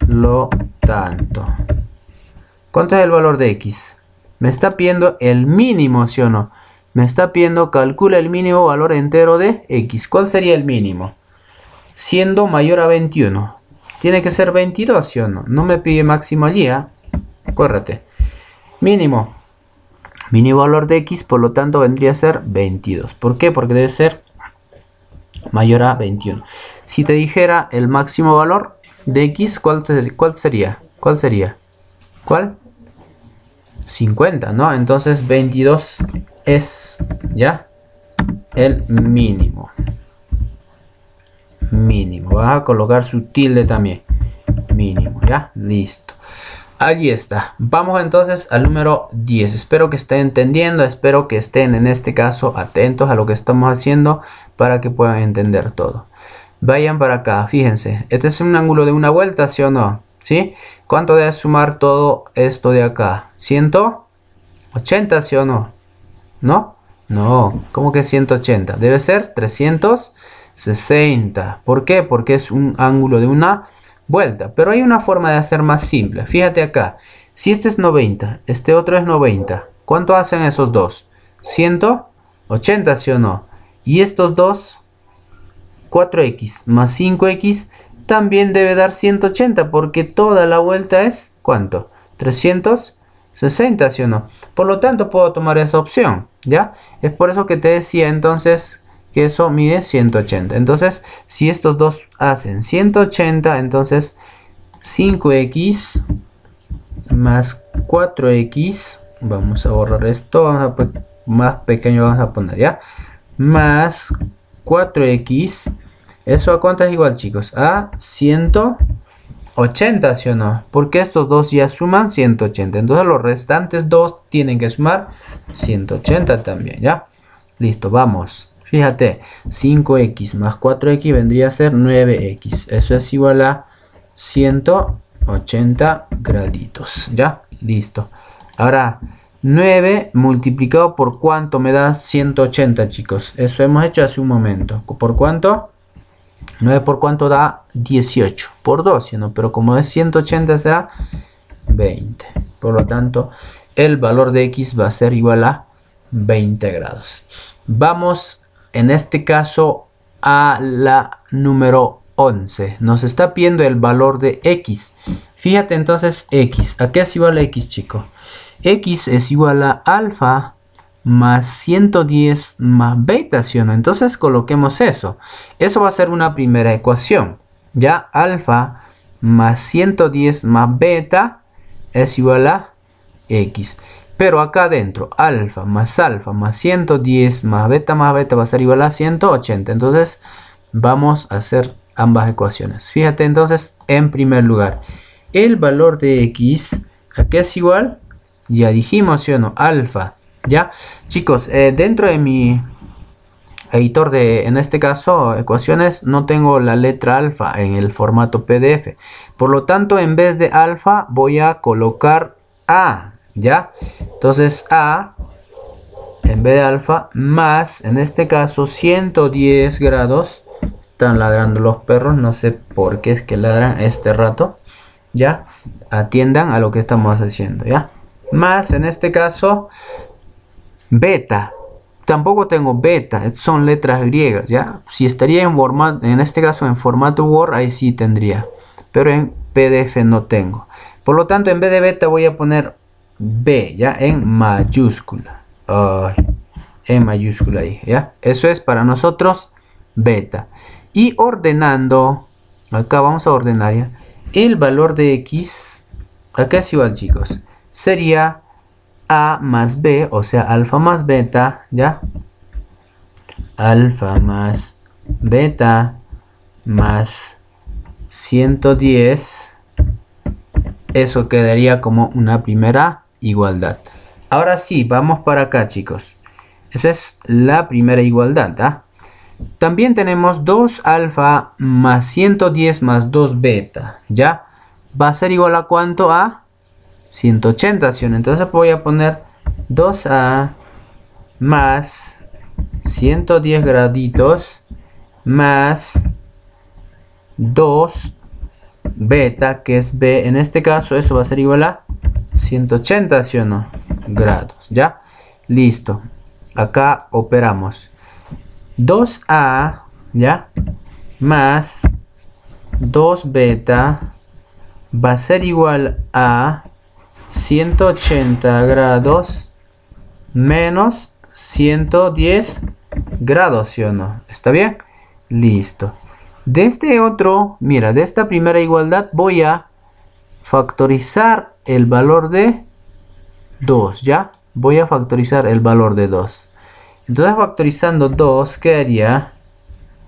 lo tanto. ¿Cuánto es el valor de X? Me está pidiendo el mínimo, ¿sí o no? Me está pidiendo, calcula el mínimo valor entero de X. ¿Cuál sería el mínimo? Siendo mayor a 21. Tiene que ser 22, ¿sí o no? No me pide máximo allí, ¿eh? Acuérdate. Mínimo. Mínimo valor de X, por lo tanto, vendría a ser 22. ¿Por qué? Porque debe ser mayor a 21. Si te dijera el máximo valor de X, ¿cuál sería? ¿Cuál sería? ¿Cuál? 50, ¿no? Entonces 22 es ya el mínimo. Mínimo. Vas a colocar su tilde también. Mínimo, ¿ya? Listo. Allí está. Vamos entonces al número 10. Espero que estén entendiendo. Espero que estén en este caso atentos a lo que estamos haciendo para que puedan entender todo. Vayan para acá. Fíjense. Este es un ángulo de una vuelta, ¿sí o no? ¿Sí? ¿Cuánto debe sumar todo esto de acá? 180, ¿sí o no? ¿No? No. ¿Cómo que 180? Debe ser 360. ¿Por qué? Porque es un ángulo de una vuelta. Pero hay una forma de hacer más simple. Fíjate acá. Si este es 90, este otro es 90. ¿Cuánto hacen esos dos? 180, ¿sí o no? Y estos dos, 4x más 5x, también debe dar 180 porque toda la vuelta es ¿cuánto? 360, ¿sí o no? Por lo tanto puedo tomar esa opción, ¿ya? Es por eso que te decía entonces que eso mide 180. Entonces si estos dos hacen 180, entonces 5x más 4x, vamos a borrar esto, más pequeño vamos a poner, ¿ya? Más 4x, ¿eso a cuánto es igual, chicos? A 180, ¿sí o no? Porque estos dos ya suman 180. Entonces los restantes dos tienen que sumar 180 también, ¿ya? Listo, vamos. Fíjate, 5x más 4x vendría a ser 9x. Eso es igual a 180 graditos, ¿ya? Listo. Ahora, 9 multiplicado por cuánto me da 180, chicos. Eso hemos hecho hace un momento. ¿Por cuánto? 9 por cuánto da 18. Por 2, ¿no? Pero como es 180 será 20. Por lo tanto, el valor de X va a ser igual a 20 grados. Vamos en este caso a la número 11. Nos está pidiendo el valor de X. Fíjate entonces X. ¿A qué es igual a X, chicos? X es igual a alfa más 110 más beta, ¿sí o no? Entonces coloquemos eso. Eso va a ser una primera ecuación. Ya alfa más 110 más beta es igual a X. Pero acá adentro, alfa más 110 más beta va a ser igual a 180. Entonces vamos a hacer ambas ecuaciones. Fíjate entonces, en primer lugar, el valor de X, ¿a qué es igual? Ya dijimos, ¿sí o no? Alfa. ¿Ya? Chicos, dentro de mi editor de, en este caso, ecuaciones, no tengo la letra alfa en el formato PDF. Por lo tanto, en vez de alfa, voy a colocar A. ¿Ya? Entonces, A, en vez de alfa, más, en este caso, 110 grados Están ladrando los perros, no sé por qué es que ladran este rato. Ya, atiendan a lo que estamos haciendo, ya. Más en este caso, beta. Tampoco tengo beta, son letras griegas, ya. Si estaría en formato, en este caso en formato Word, ahí sí tendría. Pero en PDF no tengo. Por lo tanto, en vez de beta voy a poner B, ya, en mayúscula. Ay, en mayúscula ahí, ya. Eso es para nosotros beta. Y ordenando, acá vamos a ordenar ya. El valor de X, acá es igual, chicos. Sería A más B, o sea, alfa más beta, ¿ya? Alfa más beta más 110. Eso quedaría como una primera igualdad. Ahora sí, vamos para acá, chicos. Esa es la primera igualdad, ¿ah? También tenemos 2 alfa más 110 más 2 beta, ¿ya? Va a ser igual a ¿cuánto? A 180, ¿sí? Entonces voy a poner 2A más 110 graditos más 2 beta, que es B. En este caso eso va a ser igual a 180, ¿sí o no? Grados, ¿ya? Listo. Acá operamos 2A, ¿ya? Más 2 beta va a ser igual a 180 grados menos 110 grados, ¿sí o no? ¿Está bien? Listo. De este otro, mira, de esta primera igualdad voy a factorizar el valor de 2, ¿ya? Voy a factorizar el valor de 2. Entonces, factorizando 2, ¿qué haría?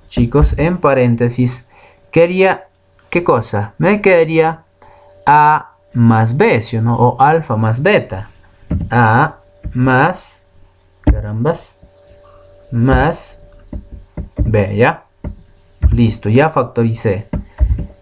Chicos, en paréntesis, ¿qué haría? ¿Qué cosa? Me quedaría A más B, ¿sí o no? O alfa más beta. A más, carambas, más B, ¿ya? Listo, ya factoricé.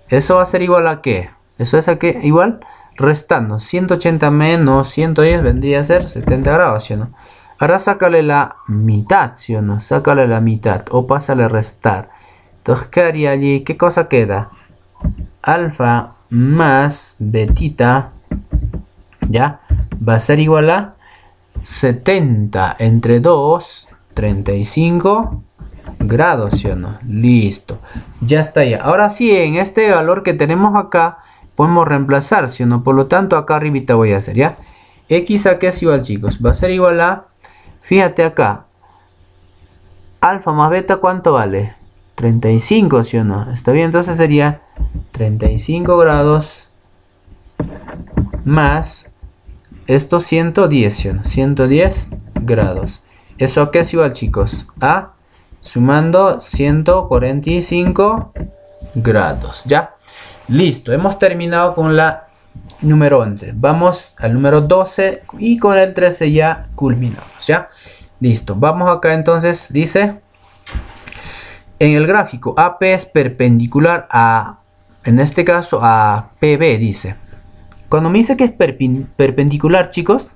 ¿Eso va a ser igual a qué? ¿Eso es a qué? Igual, restando. 180 menos 110 vendría a ser 70 grados, ¿sí o no? Ahora sácale la mitad, ¿sí o no? Sácale la mitad o pásale a restar. Entonces, ¿qué haría allí? ¿Qué cosa queda? Alfa más betita, ¿ya? Va a ser igual a 70 entre 2, 35 grados, ¿sí o no? Listo. Ya está ya. Ahora sí, en este valor que tenemos acá, podemos reemplazar, ¿sí o no? Por lo tanto, acá arribita voy a hacer, ¿ya? X a qué es igual, chicos. Va a ser igual a, fíjate acá, alfa más beta, ¿cuánto vale? 35, ¿sí o no? ¿Está bien? Entonces sería 35 grados más esto 110, ¿sí o no? 110 grados. ¿Eso a qué es igual, chicos? A sumando 145 grados, ¿ya? Listo, hemos terminado con la número 11. Vamos al número 12 y con el 13 ya culminamos, ¿ya? Listo, vamos acá entonces, dice, en el gráfico AP es perpendicular a, en este caso, a PB, dice. Cuando me dice que es perpendicular, chicos,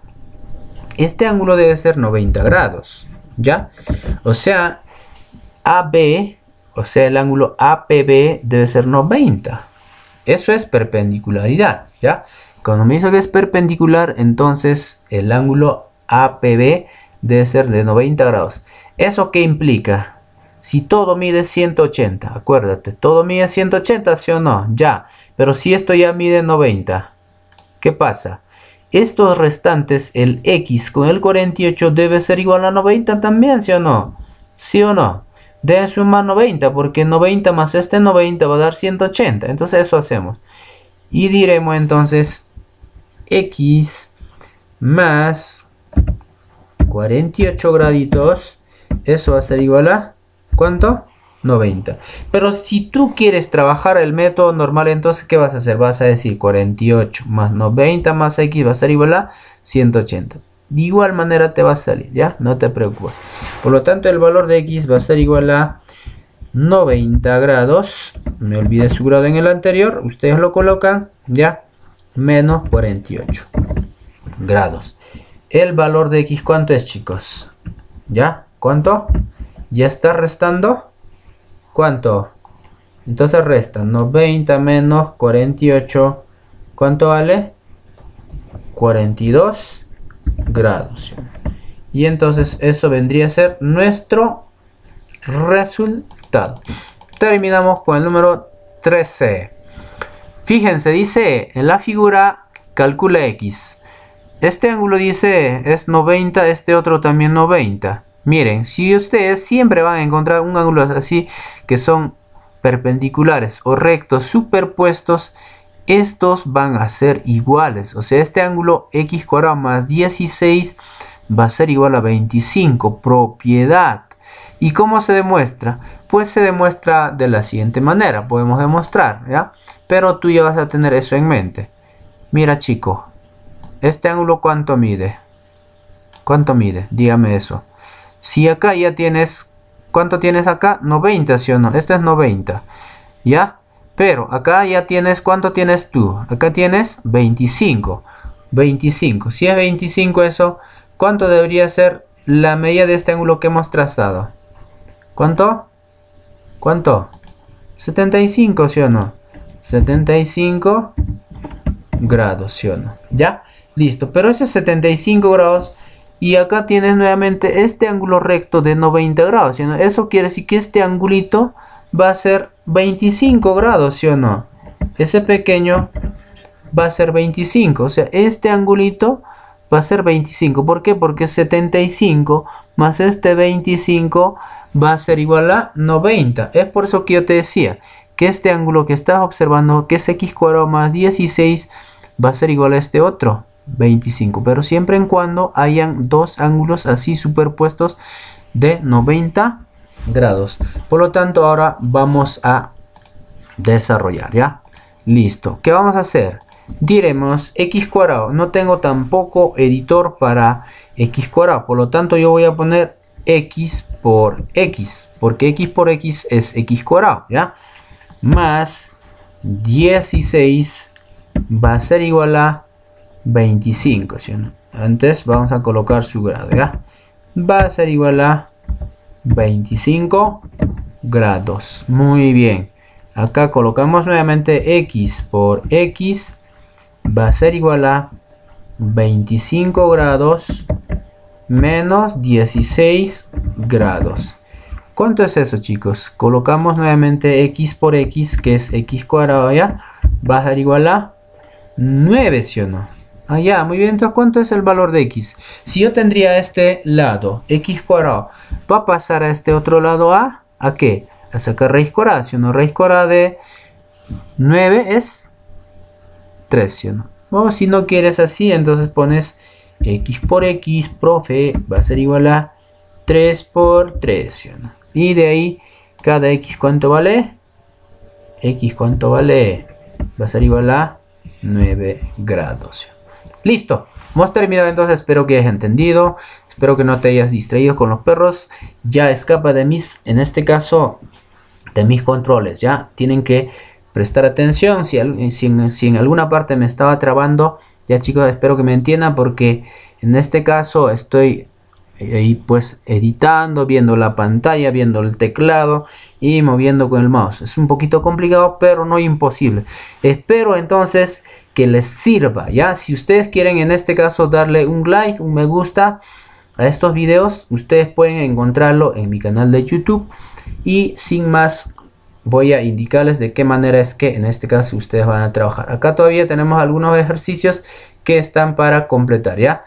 este ángulo debe ser 90 grados, ¿ya? O sea, AB, o sea, el ángulo APB debe ser 90. Eso es perpendicularidad, ¿ya? Cuando me dice que es perpendicular, entonces el ángulo APB debe ser de 90 grados. ¿Eso qué implica? Si todo mide 180, acuérdate, todo mide 180, ¿sí o no? Ya, pero si esto ya mide 90, ¿qué pasa? Estos restantes, el X con el 48 debe ser igual a 90 también, ¿sí o no? ¿Sí o no? Deben sumar 90 porque 90 más este 90 va a dar 180. Entonces eso hacemos. Y diremos entonces X más 48 graditos. Eso va a ser igual a ¿cuánto? 90. Pero si tú quieres trabajar el método normal, entonces ¿qué vas a hacer? Vas a decir 48 más 90 más X va a ser igual a 180. De igual manera te va a salir, ¿ya? No te preocupes. Por lo tanto, el valor de X va a ser igual a 90 grados. Me olvidé su grado en el anterior. Ustedes lo colocan, ¿ya? Menos 48 grados. El valor de X, ¿cuánto es, chicos? ¿Ya? ¿Cuánto? ¿Ya está restando? ¿Cuánto? Entonces resta 90 menos 48. ¿Cuánto vale? 42 grados. Y entonces eso vendría a ser nuestro resultado. Terminamos con el número 13. Fíjense, dice en la figura calcula X. Este ángulo dice es 90, este otro también 90. Miren, si ustedes siempre van a encontrar un ángulo así que son perpendiculares o rectos superpuestos, estos van a ser iguales. O sea, este ángulo x cuadrado más 16 va a ser igual a 25. Propiedad. ¿Y cómo se demuestra? Pues se demuestra de la siguiente manera. Podemos demostrar, ¿ya? Pero tú ya vas a tener eso en mente. Mira, chico. ¿Este ángulo cuánto mide? ¿Cuánto mide? Dígame eso. Si acá ya tienes... ¿Cuánto tienes acá? 90, ¿sí o no? Esto es 90. ¿Ya? Pero acá ya tienes... ¿Cuánto tienes tú? Acá tienes 25. 25. Si es 25 eso, ¿cuánto debería ser la medida de este ángulo que hemos trazado? ¿Cuánto? ¿Cuánto? 75, ¿sí o no? 75 grados, ¿sí o no? ¿Ya? Listo. Pero ese es 75 grados... Y acá tienes nuevamente este ángulo recto de 90 grados, ¿sí o no? Eso quiere decir que este angulito va a ser 25 grados, ¿sí o no? Ese pequeño va a ser 25, o sea, este angulito va a ser 25. ¿Por qué? Porque 75 más este 25 va a ser igual a 90. Es por eso que yo te decía que este ángulo que estás observando, que es x cuadrado más 16, va a ser igual a este otro. 25, pero siempre en cuando hayan dos ángulos así superpuestos de 90 grados. Por lo tanto, ahora vamos a desarrollar, ¿ya? Listo. ¿Qué vamos a hacer? Diremos x cuadrado. No tengo tampoco editor para x cuadrado, por lo tanto yo voy a poner x por x, porque x por x es x cuadrado, ¿ya? Más 16 va a ser igual a 25, ¿sí o no? Antes vamos a colocar su grado, ¿ya? Va a ser igual a 25 grados. Muy bien. Acá colocamos nuevamente x por x. Va a ser igual a 25 grados menos 16 grados. ¿Cuánto es eso, chicos? Colocamos nuevamente x por x, que es x cuadrado, ¿ya? Va a ser igual a 9, ¿sí o no? Ah, ya, muy bien. Entonces, ¿cuánto es el valor de x? Si yo tendría este lado, x cuadrado, va a pasar a este otro lado ¿a qué? A sacar raíz cuadrada. Si no, raíz cuadrada de 9 es 3, ¿sí o no? O si no quieres así, entonces pones x por x, profe, va a ser igual a 3 por 3, ¿sí o no? Y de ahí, cada x, ¿cuánto vale? X, ¿cuánto vale? Va a ser igual a 9 grados. Listo, hemos terminado entonces, espero que hayas entendido, espero que no te hayas distraído con los perros, ya escapa de mis, en este caso, de mis controles, ya, tienen que prestar atención, si en alguna parte me estaba trabando, ya chicos, espero que me entiendan porque en este caso estoy ahí pues editando, viendo la pantalla, viendo el teclado y moviendo con el mouse. Es un poquito complicado, pero no imposible. Espero entonces que les sirva, ¿ya? Si ustedes quieren en este caso darle un like, un me gusta a estos videos, ustedes pueden encontrarlo en mi canal de YouTube. Y sin más, voy a indicarles de qué manera es que en este caso ustedes van a trabajar. Acá todavía tenemos algunos ejercicios que están para completar, ¿ya?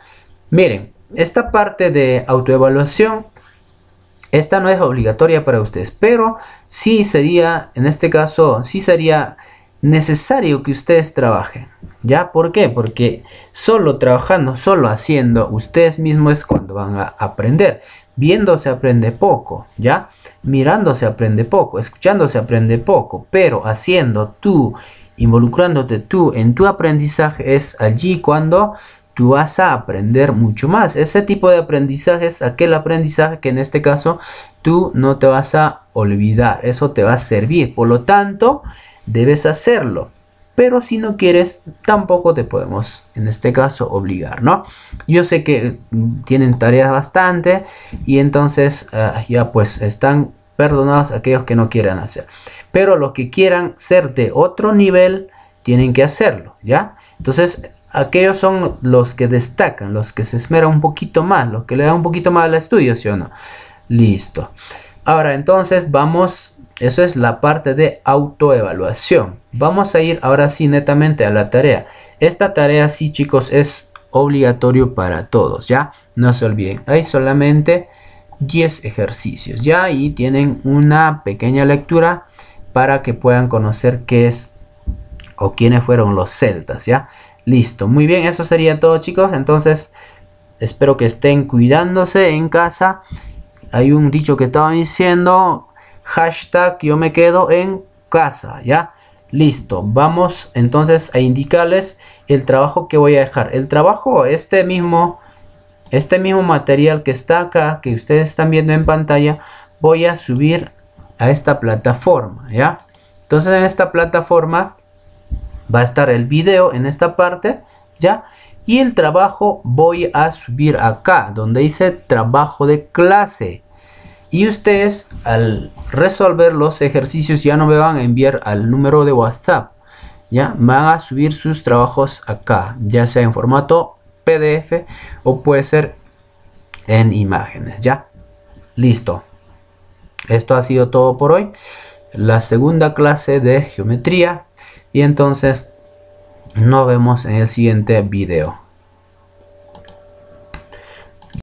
Miren, esta parte de autoevaluación, esta no es obligatoria para ustedes, pero sí sería, en este caso, sí sería necesario que ustedes trabajen, ¿ya? ¿Por qué? Porque solo trabajando, solo haciendo ustedes mismos es cuando van a aprender. Viendo se aprende poco, ¿ya? Mirando se aprende poco, escuchando se aprende poco, pero haciendo tú, involucrándote tú en tu aprendizaje, es allí cuando tú vas a aprender mucho más. Ese tipo de aprendizaje es aquel aprendizaje que en este caso tú no te vas a olvidar. Eso te va a servir. Por lo tanto, debes hacerlo. Pero si no quieres, tampoco te podemos, en este caso, obligar, ¿no? Yo sé que tienen tareas bastante y entonces ya pues están perdonados aquellos que no quieran hacer. Pero los que quieran ser de otro nivel, tienen que hacerlo, ¿ya? Entonces, aquellos son los que destacan, los que se esmeran un poquito más, los que le dan un poquito más al estudio, ¿sí o no? Listo. Ahora, entonces, vamos, eso es la parte de autoevaluación. Vamos a ir ahora sí netamente a la tarea. Esta tarea, sí, chicos, es obligatorio para todos, ¿ya? No se olviden, hay solamente 10 ejercicios, ¿ya? Y tienen una pequeña lectura para que puedan conocer qué es o quiénes fueron los celtas, ¿ya? Listo, muy bien, eso sería todo, chicos. Entonces, espero que estén cuidándose en casa. Hay un dicho que estaba diciendo, hashtag yo me quedo en casa, ¿ya? Listo, vamos entonces a indicarles el trabajo que voy a dejar. El trabajo, este mismo material que está acá, que ustedes están viendo en pantalla, voy a subir a esta plataforma, ¿ya? Entonces en esta plataforma va a estar el video en esta parte, ¿ya? Y el trabajo voy a subir acá, donde dice trabajo de clase. Y ustedes al resolver los ejercicios ya no me van a enviar al número de WhatsApp, ¿ya? Van a subir sus trabajos acá, ya sea en formato PDF o puede ser en imágenes, ¿ya? Listo. Esto ha sido todo por hoy. La segunda clase de geometría. Y entonces nos vemos en el siguiente video.